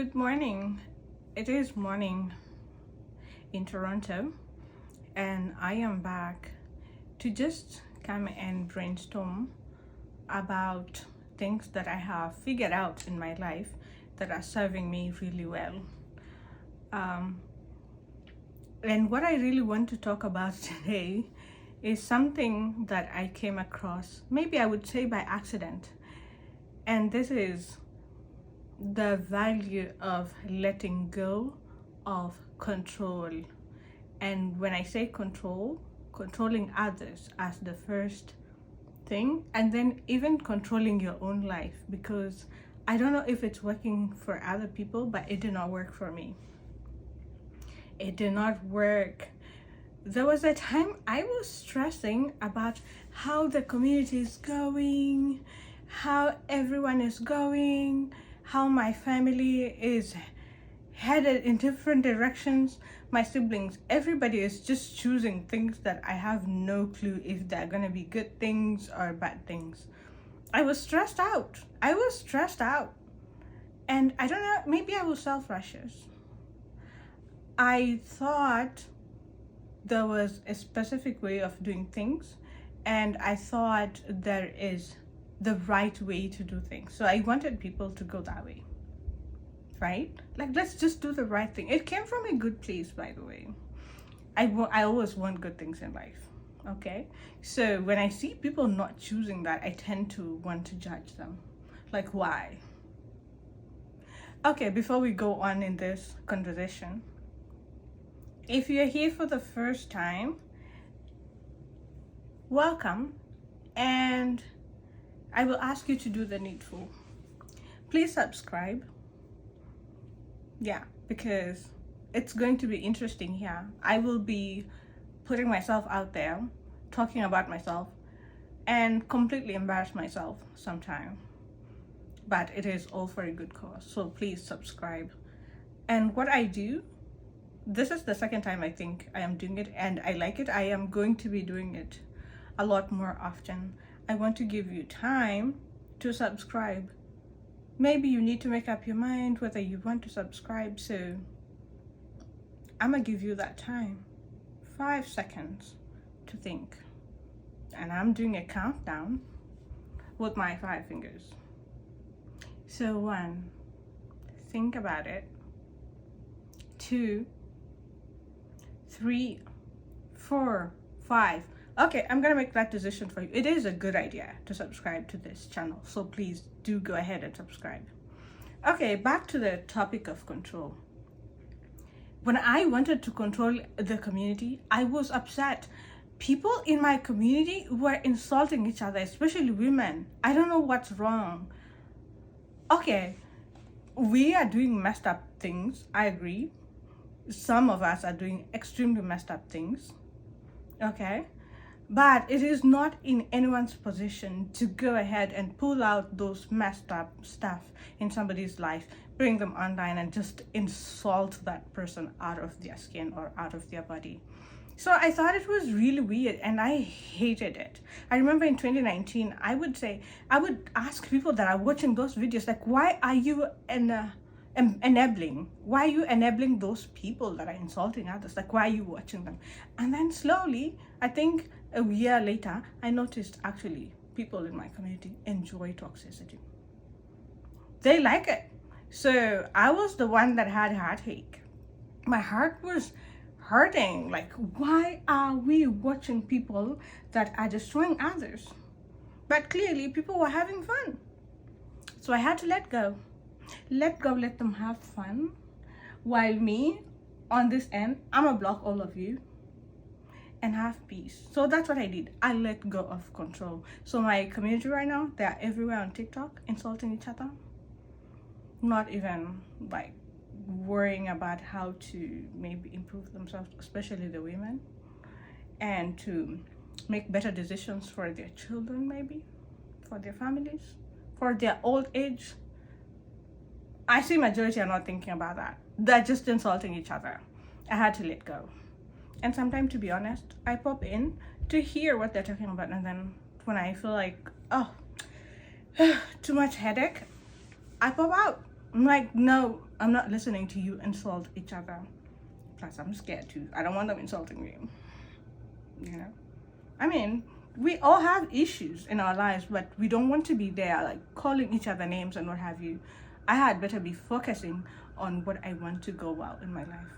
Good morning. It is morning in Toronto, and I am back to just come and brainstorm about things that I have figured out in my life that are serving me really well. Um, and what I really want to talk about today is something that I came across, maybe I would say by accident, and this is the value of letting go of control. And when I say control, controlling others as the first thing, and then even controlling your own life, because I don't know if it's working for other people, but it did not work for me. It did not work. There was a time I was stressing about how the community is going, how everyone is going, how my family is headed in different directions. My siblings, everybody is just choosing things that I have no clue if they're gonna be good things or bad things. I was stressed out. And I don't know, maybe I was self-righteous. I thought there was a specific way of doing things, and I thought there is the right way to do things. So I wanted people to go that way, right? Like, let's just do the right thing. It came from a good place, by the way. I always want good things in life, okay? So when I see people not choosing that, I tend to want to judge them. Like, why? Okay, before we go on in this conversation, if you're here for the first time, welcome, and I will ask you to do the needful. Please subscribe. Yeah, because it's going to be interesting here. I will be putting myself out there, talking about myself, and completely embarrass myself sometime. But it is all for a good cause, so please subscribe. And what I do, this is the second time I think I am doing it, and I like it. I am going to be doing it a lot more often. I want to give you time to subscribe. Maybe you need to make up your mind whether you want to subscribe, so I'm gonna give you that time. 5 seconds to think. And I'm doing a countdown with my 5 fingers. So 1, think about it. 2, 3, 4, 5. Okay, I'm gonna make that decision for you. It is a good idea to subscribe to this channel, so please do go ahead and subscribe. Okay, back to the topic of control. When I wanted to control the community, I was upset. People in my community were insulting each other, especially women. I don't know what's wrong. Okay, we are doing messed up things, I agree. Some of us are doing extremely messed up things, okay? But it is not in anyone's position to go ahead and pull out those messed up stuff in somebody's life, bring them online, and just insult that person out of their skin or out of their body. So I thought it was really weird, and I hated it. I remember in 2019, I would ask people that are watching those videos, like, why are you enabling? Why are you enabling those people that are insulting others? Like, why are you watching them? And then slowly, I think a year later, I noticed actually people in my community enjoy toxicity. They like it. So I was the one that had heartache. My heart was hurting. Like, why are we watching people that are destroying others? But clearly people were having fun. So I had to let go. Let go, let them have fun. While me, on this end, I'm gonna block all of you and have peace. So that's what I did. I let go of control. So my community right now, they're everywhere on TikTok, insulting each other. Not even like worrying about how to maybe improve themselves, especially the women, and to make better decisions for their children, maybe, for their families, for their old age. I see majority are not thinking about that. They're just insulting each other. I had to let go. And sometimes, to be honest, I pop in to hear what they're talking about, and then when I feel like, oh, too much headache, I pop out. I'm like, no, I'm not listening to you insult each other. Plus, I'm scared too. I don't want them insulting me. You know? I mean, we all have issues in our lives, but we don't want to be there, like calling each other names and what have you. I had better be focusing on what I want to go well in my life.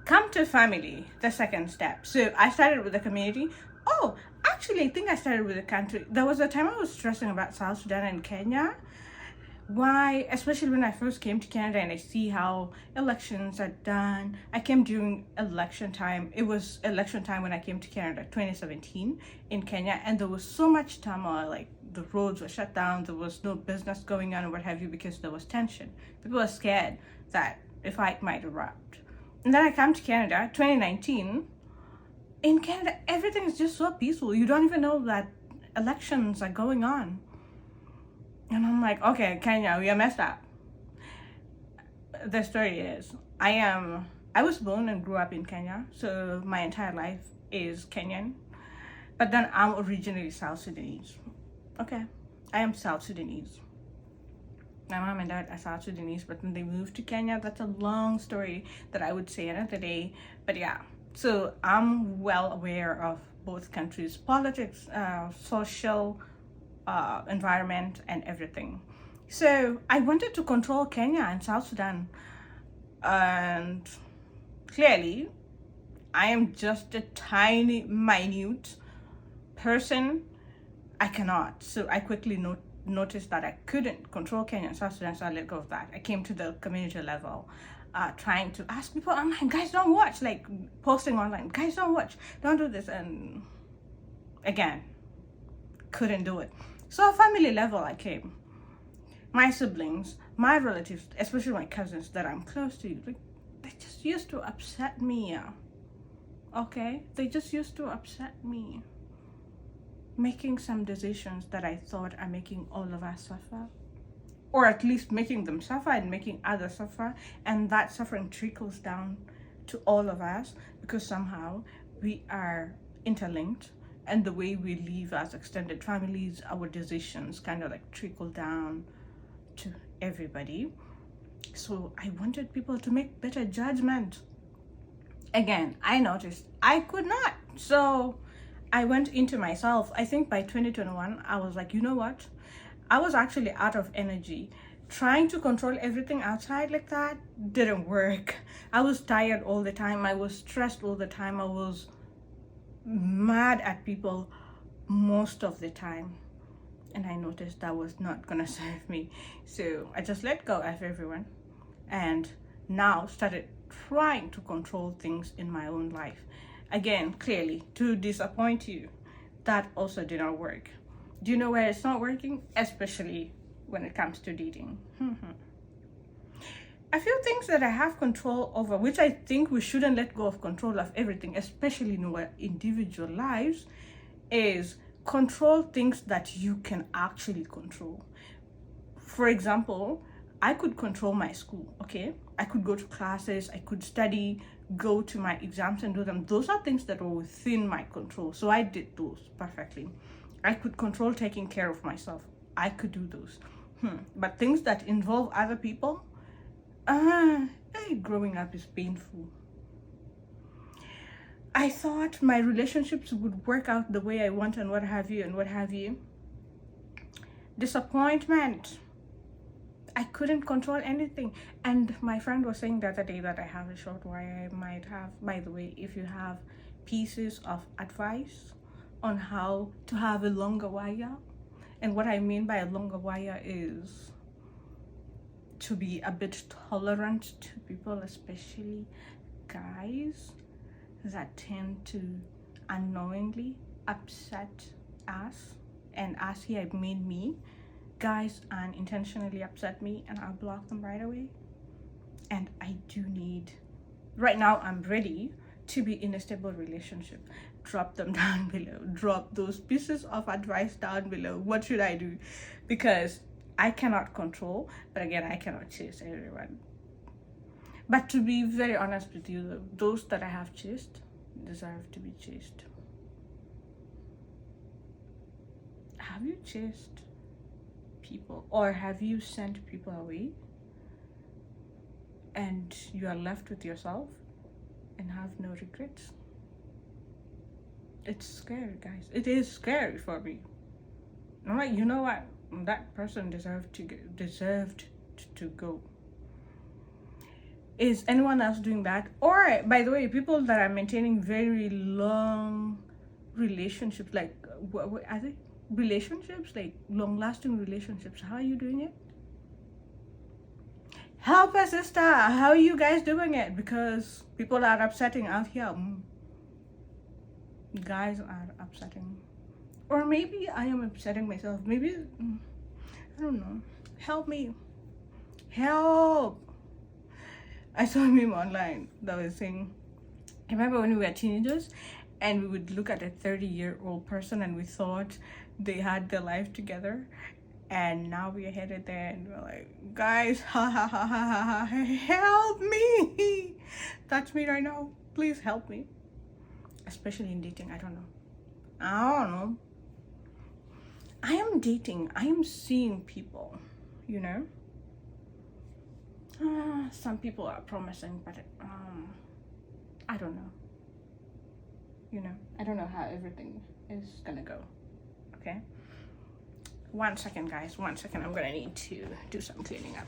Come to family, the second step. So I started with the community. Oh, actually, I think I started with the country. There was a time I was stressing about South Sudan and Kenya. Why, especially when I first came to Canada and I see how elections are done. I came during election time. It was election time when I came to Canada, 2017 in Kenya, and there was so much turmoil, like the roads were shut down, there was no business going on or what have you because there was tension. People were scared that a fight might erupt. And then I come to Canada, 2019. In Canada, everything is just so peaceful. You don't even know that elections are going on. And I'm like, okay, Kenya, we are messed up. The story is, I was born and grew up in Kenya, so my entire life is Kenyan. But then I'm originally South Sudanese. Okay, I am South Sudanese. My mom and dad are South Sudanese, but then they moved to Kenya. That's a long story that I would say another day. But yeah, so I'm well aware of both countries' politics, social environment, and everything. So I wanted to control Kenya and South Sudan. And clearly, I am just a tiny, minute person. I cannot. So I quickly noticed that I couldn't control Kenya and South Sudan, so I let go of that. I came to the community level, trying to ask people online, guys, don't watch, like posting online, guys, don't watch, don't do this. And again, couldn't do it. So family level, I came. My siblings, my relatives, especially my cousins that I'm close to, like, they just used to upset me. Okay? They just used to upset me. Making some decisions that I thought are making all of us suffer. Or at least making them suffer and making others suffer. And that suffering trickles down to all of us because somehow we are interlinked. And the way we live as extended families, our decisions kind of like trickle down to everybody. So I wanted people to make better judgment. Again, I noticed I could not. So I went into myself. I think by 2021, I was like, you know what? I was actually out of energy. Trying to control everything outside like that didn't work. I was tired all the time. I was stressed all the time. I was mad at people most of the time, and I noticed that was not gonna serve me. So I just let go of everyone and now started trying to control things in my own life. Again, clearly to disappoint you, that also did not work. Do you know where it's not working? Especially when it comes to dating. A few things that I have control over, which I think we shouldn't let go of control of everything, especially in our individual lives, is control things that you can actually control. For example, I could control my school, okay? I could go to classes, I could study, go to my exams and do them. Those are things that were within my control. So I did those perfectly. I could control taking care of myself. I could do those. But things that involve other people, growing up is painful. I thought my relationships would work out the way I want and what have you. Disappointment. I couldn't control anything. And my friend was saying the other day that I have a short wire. I might have, by the way, if you have pieces of advice on how to have a longer wire. And what I mean by a longer wire is to be a bit tolerant to people, especially guys that tend to unknowingly upset us. And as here, I mean me. Guys unintentionally upset me and I'll block them right away. And I do need, right now I'm ready to be in a stable relationship. Drop them down below. Drop those pieces of advice down below. What should I do? Because I cannot control, but again, I cannot chase everyone. But to be very honest with you, those that I have chased deserve to be chased. Have you chased people, or have you sent people away? and you are left with yourself and have no regrets. It's scary, guys. It is scary for me. I'm like, you know what? That person deserved to go. Is anyone else doing that? Or, by the way, people that are maintaining very long relationships, like what are they? Relationships, like long-lasting relationships. How are you doing it? Help us, sister. How are you guys doing it? Because people are upsetting out here. Guys are upsetting, or maybe I am upsetting myself. Maybe I don't know. Help me. Help. I saw a meme online that was saying, I remember when we were teenagers and we would look at a 30-year-old person and we thought they had their life together, and now we're headed there and we're like, guys, ha ha ha ha ha, help me. That's me right now. Please help me. Especially in dating. I don't know. I am dating. I am seeing people, you know. Some people are promising, but I don't know. You know, I don't know how everything is gonna go. Okay. 1 second, guys. 1 second. I'm gonna need to do some cleaning up.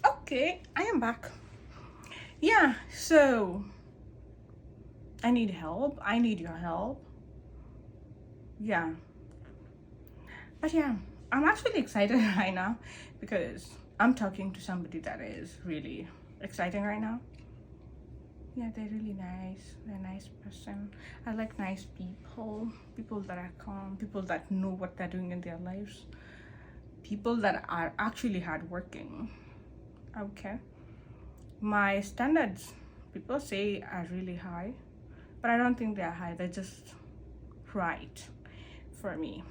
Okay, I am back. Yeah, so I need help. I need your help. Yeah. But yeah, I'm actually excited right now because I'm talking to somebody that is really exciting right now. Yeah, they're really nice. They're a nice person. I like nice people. People that are calm. People that know what they're doing in their lives. People that are actually hardworking. Okay. My standards, people say, are really high, but I don't think they're high. They're just right for me.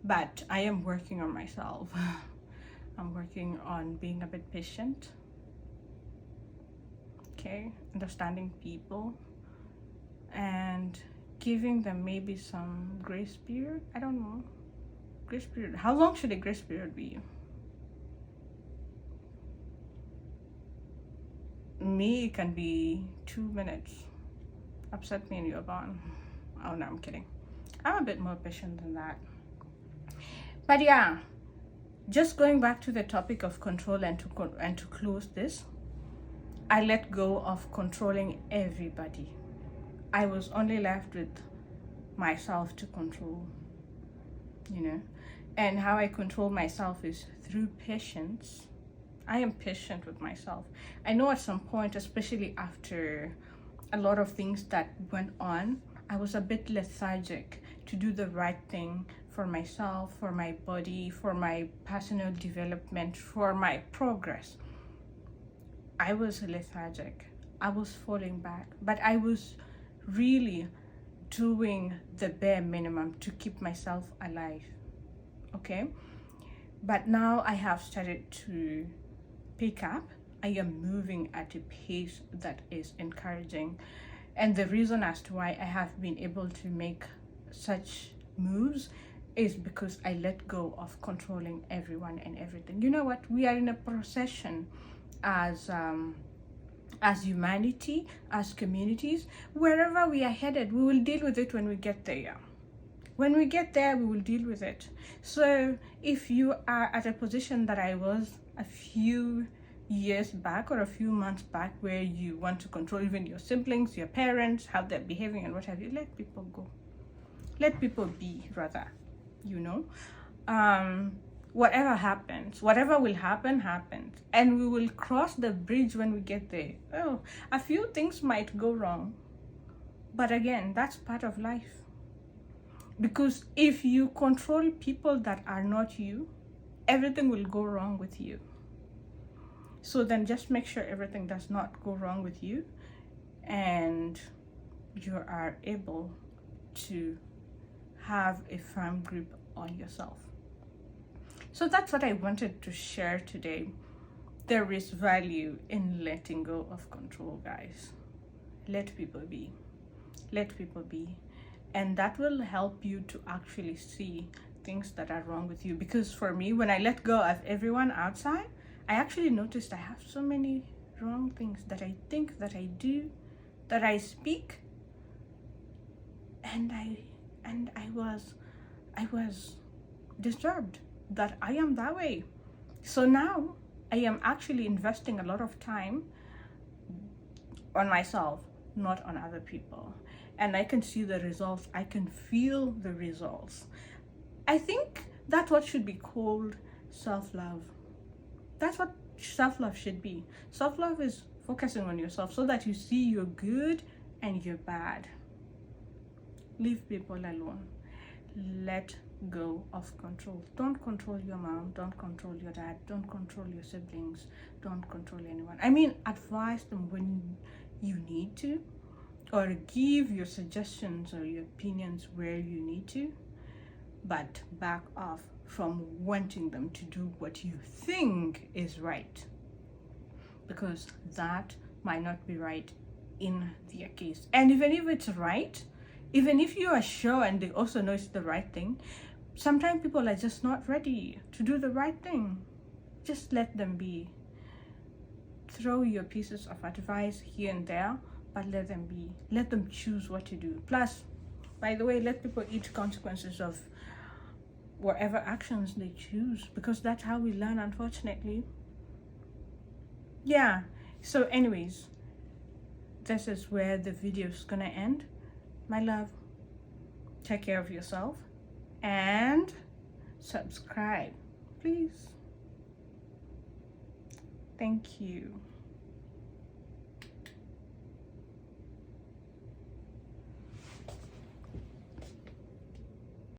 But I am working on myself. I'm working on being a bit patient. Okay, understanding people and giving them maybe some grace period. I don't know. Grace period. How long should a grace period be? Me, it can be 2 minutes. Upset me and you're gone. Oh no, I'm kidding. I'm a bit more patient than that. But yeah, just going back to the topic of control and to close this, I let go of controlling everybody. I was only left with myself to control, you know. And how I control myself is through patience. I am patient with myself. I know at some point, especially after a lot of things that went on, I was a bit lethargic to do the right thing for myself, for my body, for my personal development, for my progress. I was lethargic. I was falling back, but I was really doing the bare minimum to keep myself alive. Okay? But now I have started to pick up. I am moving at a pace that is encouraging. And the reason as to why I have been able to make such moves is because I let go of controlling everyone and everything. You know what? We are in a procession as humanity, as communities. Wherever we are headed, we will deal with it when we get there. When we get there, we will deal with it. So if you are at a position that I was a few years back or a few months back, where you want to control even your siblings, your parents, how they're behaving and what have you, let people go. Let people be, rather, you know. Whatever happens, whatever will happen, happens. And we will cross the bridge when we get there. Oh, a few things might go wrong. But again, that's part of life. Because if you control people that are not you, everything will go wrong with you. So then just make sure everything does not go wrong with you and you are able to have a firm grip on yourself. So that's what I wanted to share today. There is value in letting go of control, guys. Let people be. Let people be. And that will help you to actually see things that are wrong with you. Because for me, when I let go of everyone outside, I actually noticed I have so many wrong things that I think, that I do, that I speak, and I was disturbed that I am that way. So now I am actually investing a lot of time on myself, not on other people. And I can see the results, I can feel the results. I think that's what should be called self-love. That's what self-love should be. Self-love is focusing on yourself so that you see you're good and you're bad. Leave people alone. Let go of control. Don't control your mom, don't control your dad, don't control your siblings, don't control anyone. I mean, advise them when you need to, or give your suggestions or your opinions where you need to, but back off from wanting them to do what you think is right, because that might not be right in their case. And even if it's right, even if you are sure and they also know it's the right thing, sometimes people are just not ready to do the right thing. Just let them be. Throw your pieces of advice here and there, but let them be. Let them choose what to do. Plus, by the way, let people eat consequences of whatever actions they choose, because that's how we learn, unfortunately. Yeah, so anyways, this is where the video is gonna end. My love, take care of yourself and subscribe, please. Thank you.